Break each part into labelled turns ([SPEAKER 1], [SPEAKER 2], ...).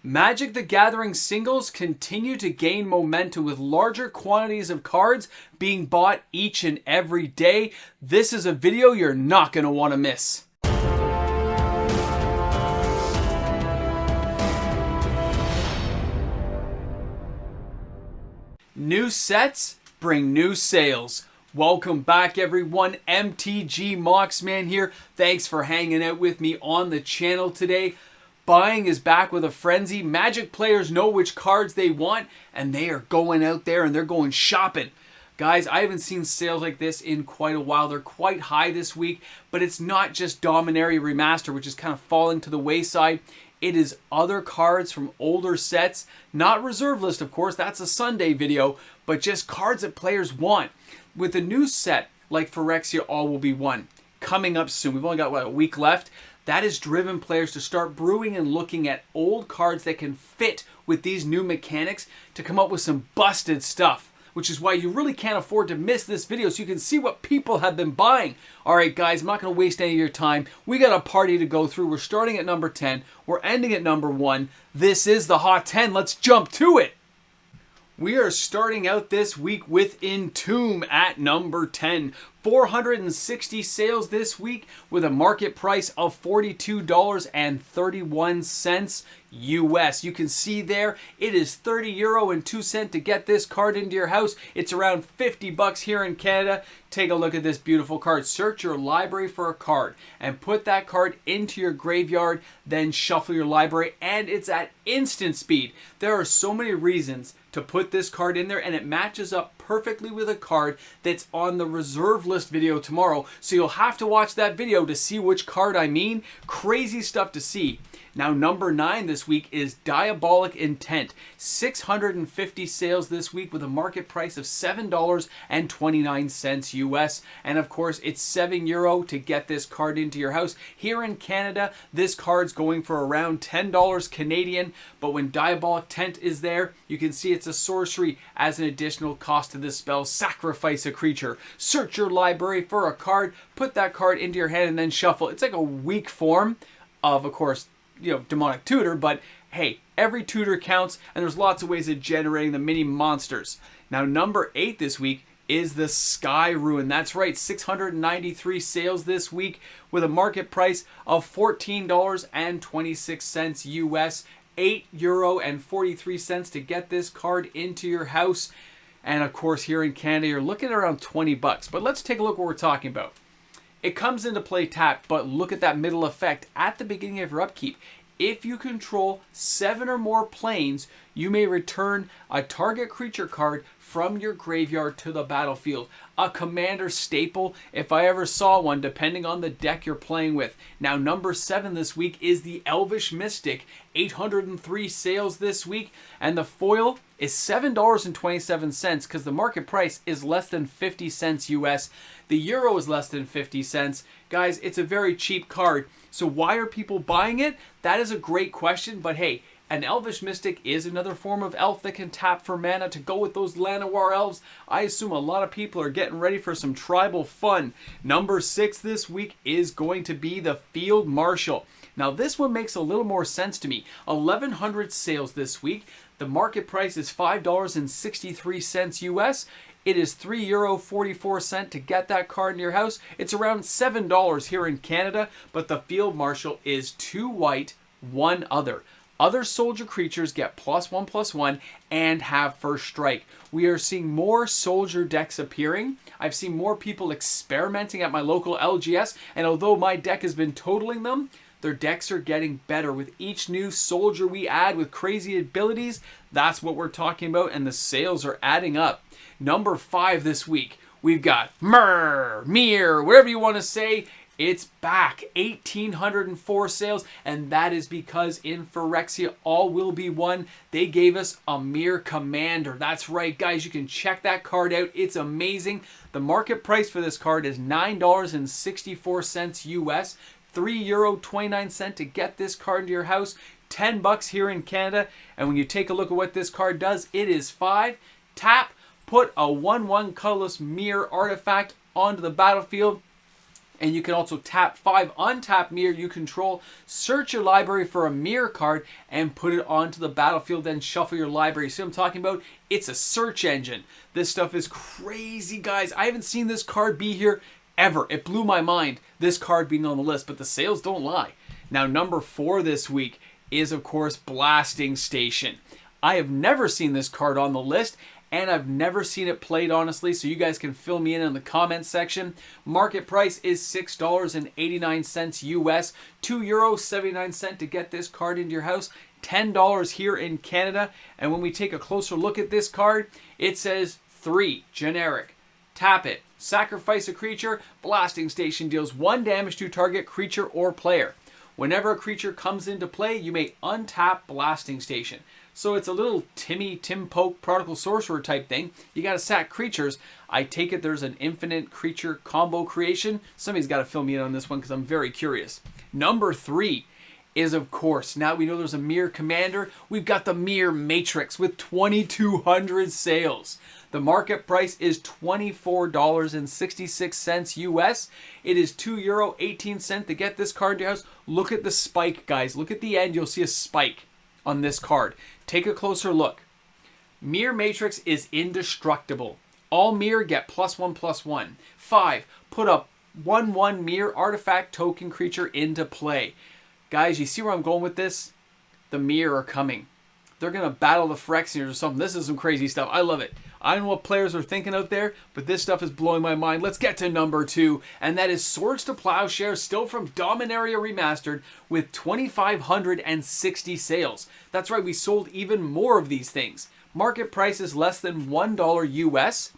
[SPEAKER 1] Magic the Gathering singles continue to gain momentum with larger quantities of cards being bought each and every day. This is a video you're not going to want to miss. New sets bring new sales. Welcome back everyone, MTG Moxman here. Thanks for hanging out with me on the channel today. Buying is back with a frenzy. Magic players know which cards they want and they are going out there and they're going shopping. Guys, I haven't seen sales like this in quite a while. They're quite high this week, but it's not just Dominaria Remaster, which is kind of falling to the wayside. It is other cards from older sets, not reserve list of course, that's a Sunday video, but just cards that players want. With a new set like Phyrexia All Will Be One coming up soon, we've only got a week left. That has driven players to start brewing and looking at old cards that can fit with these new mechanics to come up with some busted stuff. Which is why you really can't afford to miss this video so you can see what people have been buying. Alright guys, I'm not going to waste any of your time. We got a party to go through. We're starting at number 10. We're ending at number 1. This is the Hot 10. Let's jump to it. We are starting out this week with Entomb at number 10. 460 sales this week with a market price of $42.31 US. You can see there it is €30.02 to get this card into your house. It's around 50 bucks here in Canada. Take a look at this beautiful card. Search your library for a card and put that card into your graveyard, then shuffle your library, and it's at instant speed. There are so many reasons to put this card in there, and it matches up perfectly with a card that's on the reserve list video tomorrow, so you'll have to watch that video to see which card I mean. Crazy stuff to see. Now number 9 this week is Diabolic Intent. 650 sales this week with a market price of $7.29 US. And of course it's €7 to get this card into your house. Here in Canada, this card's going for around $10 Canadian. But when Diabolic Intent is there, you can see it's a sorcery as an additional cost to this spell. Sacrifice a creature. Search your library for a card, put that card into your hand and then shuffle. It's like a weak form of course, demonic tutor, but hey, every tutor counts and there's lots of ways of generating the mini monsters. Now number 8 this week is the Sky Ruin. That's right, 693 sales this week with a market price of $14.26 US, €8.43 to get this card into your house. And of course here in Canada you're looking at around 20 bucks. But let's take a look at what we're talking about. It comes into play tapped, but look at that middle effect at the beginning of your upkeep. If you control 7 or more planes, you may return a target creature card from your graveyard to the battlefield. A commander staple, if I ever saw one, depending on the deck you're playing with. Now number 7 this week is the Elvish Mystic. 803 sales this week, and the foil is $7.27 because the market price is less than 50 cents US. The euro is less than 50 cents. Guys, it's a very cheap card. So why are people buying it? That is a great question, but hey, an Elvish Mystic is another form of elf that can tap for mana to go with those Llanowar elves. I assume a lot of people are getting ready for some tribal fun. Number 6 this week is going to be the Field Marshal. Now this one makes a little more sense to me. 1,100 sales this week. The market price is $5.63 US. It is €3.44 to get that card in your house. It's around $7 here in Canada, but the Field Marshal is 2 white, 1 other. Other soldier creatures get +1/+1 and have first strike. We are seeing more soldier decks appearing. I've seen more people experimenting at my local LGS, and although my deck has been totaling them, their decks are getting better with each new soldier we add with crazy abilities. That's what we're talking about, and the sales are adding up. Number 5 this week, we've got Mir, whatever you want to say. It's back, 1,804 sales, and that is because in Phyrexia All Will Be One, they gave us a Mir Commander. That's right, guys, you can check that card out. It's amazing. The market price for this card is $9.64 US, €3.29 to get this card into your house, 10 bucks here in Canada. And when you take a look at what this card does, it is 5, tap, put a 1/1 colorless Mir artifact onto the battlefield. And you can also tap 5 untap mirror you control, search your library for a mirror card, and put it onto the battlefield, then shuffle your library. See what I'm talking about? It's a search engine. This stuff is crazy, guys. I haven't seen this card be here ever. It blew my mind, this card being on the list, but the sales don't lie. Now, number 4 this week is, of course, Blasting Station. I have never seen this card on the list, and I've never seen it played, honestly, so you guys can fill me in the comments section. Market price is $6.89 US, €2.79 to get this card into your house, $10 here in Canada. And when we take a closer look at this card, it says 3, generic. Tap it, sacrifice a creature, Blasting Station deals 1 damage to target creature or player. Whenever a creature comes into play, you may untap Blasting Station. So it's a little Tim Poke Prodigal Sorcerer type thing. You got to sack creatures. I take it there's an infinite creature combo creation. Somebody's got to fill me in on this one because I'm very curious. Number 3 is, of course, now we know there's a Mirror Commander. We've got the Mirror Matrix with 2,200 sales. The market price is $24.66 US. It is €2.18 to get this card to your house. Look at the spike, guys. Look at the end. You'll see a spike on this card. Take a closer look. Mirror Matrix is indestructible. All mirror get +1/+1. 5. Put a 1/1 mirror artifact token creature into play. Guys, you see where I'm going with this? The mirror are coming. They're going to battle the Phyrexians or something. This is some crazy stuff. I love it. I don't know what players are thinking out there, but this stuff is blowing my mind. Let's get to number 2, and that is Swords to Plowshares, still from Dominaria Remastered, with 2,560 sales. That's right, we sold even more of these things. Market price is less than $1 US.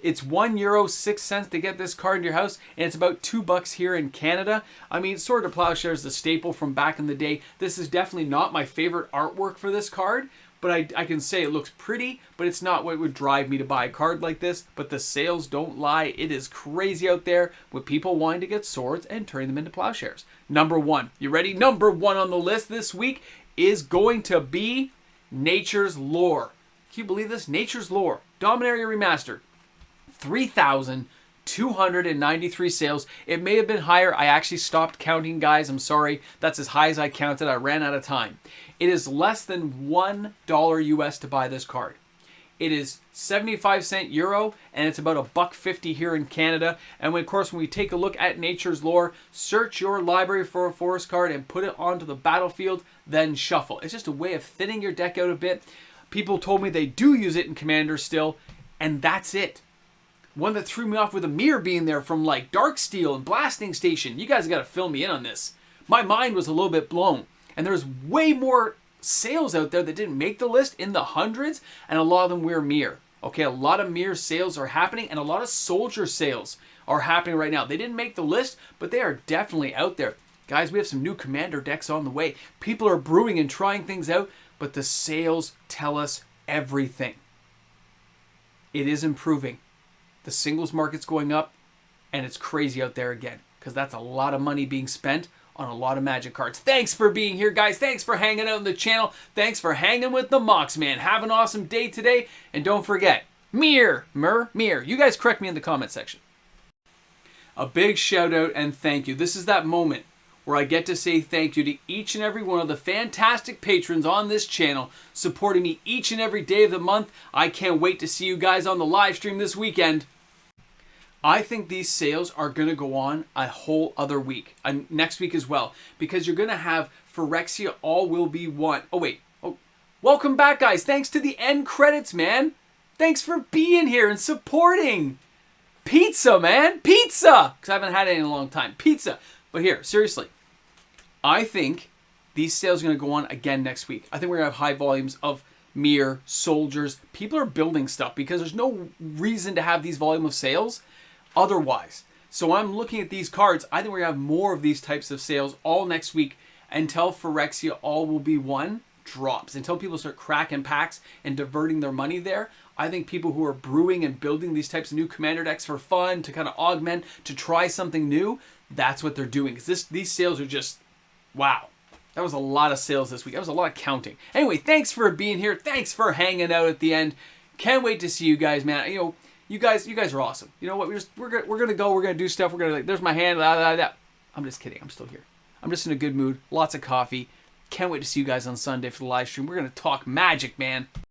[SPEAKER 1] It's €1.06 to get this card in your house, and it's about $2 here in Canada. I mean, Sword to Plowshares is the staple from back in the day. This is definitely not my favorite artwork for this card, but I can say it looks pretty, but it's not what would drive me to buy a card like this. But the sales don't lie. It is crazy out there with people wanting to get swords and turning them into plowshares. Number 1. You ready? Number 1 on the list this week is going to be Nature's Lore. Can you believe this? Nature's Lore. Dominaria Remastered. 3,293 sales. It may have been higher. I actually stopped counting, guys. I'm sorry. That's as high as I counted. I ran out of time. It is less than $1 US to buy this card. It is 75 euro, and it's about $1.50 here in Canada. And of course, when we take a look at Nature's Lore, search your library for a forest card and put it onto the battlefield, then shuffle. It's just a way of thinning your deck out a bit. People told me they do use it in Commander still, and that's it. One that threw me off with a mirror being there from like Darksteel and Blasting Station. You guys got to fill me in on this. My mind was a little bit blown. And there's way more sales out there that didn't make the list, in the hundreds, and a lot of them were mirror. Okay, a lot of mirror sales are happening, and a lot of soldier sales are happening right now. They didn't make the list, but they are definitely out there. Guys, we have some new Commander decks on the way. People are brewing and trying things out, but the sales tell us everything. It is improving. The singles market's going up, and it's crazy out there again, because that's a lot of money being spent on a lot of Magic cards. Thanks for being here, guys. Thanks for hanging out on the channel. Thanks for hanging with the Moxman. Have an awesome day today, and don't forget, mirror. You guys correct me in the comment section. A big shout out and thank you. This is that moment where I get to say thank you to each and every one of the fantastic patrons on this channel supporting me each and every day of the month. I can't wait to see you guys on the live stream this weekend. I think these sales are going to go on a whole other week, next week as well, because you're going to have Phyrexia All Will Be One. Welcome back, guys. Thanks to the end credits, man. Thanks for being here and supporting. Pizza, man. Pizza. Because I haven't had it in a long time. Pizza. But here, seriously, I think these sales are going to go on again next week. I think we're going to have high volumes of mirror, soldiers. People are building stuff because there's no reason to have these volume of sales otherwise. So I'm looking at these cards. I think we're going to have more of these types of sales all next week until Phyrexia All Will Be One drops. Until people start cracking packs and diverting their money there. I think people who are brewing and building these types of new Commander decks for fun, to kind of augment, to try something new, that's what they're doing. Because these sales are just, wow. That was a lot of sales this week. That was a lot of counting. Anyway, thanks for being here. Thanks for hanging out at the end. Can't wait to see you guys, man. You know, You guys are awesome. You know what? We're gonna go. We're gonna do stuff. We're gonna like. There's my hand. Blah, blah, blah. I'm just kidding. I'm still here. I'm just in a good mood. Lots of coffee. Can't wait to see you guys on Sunday for the live stream. We're gonna talk magic, man.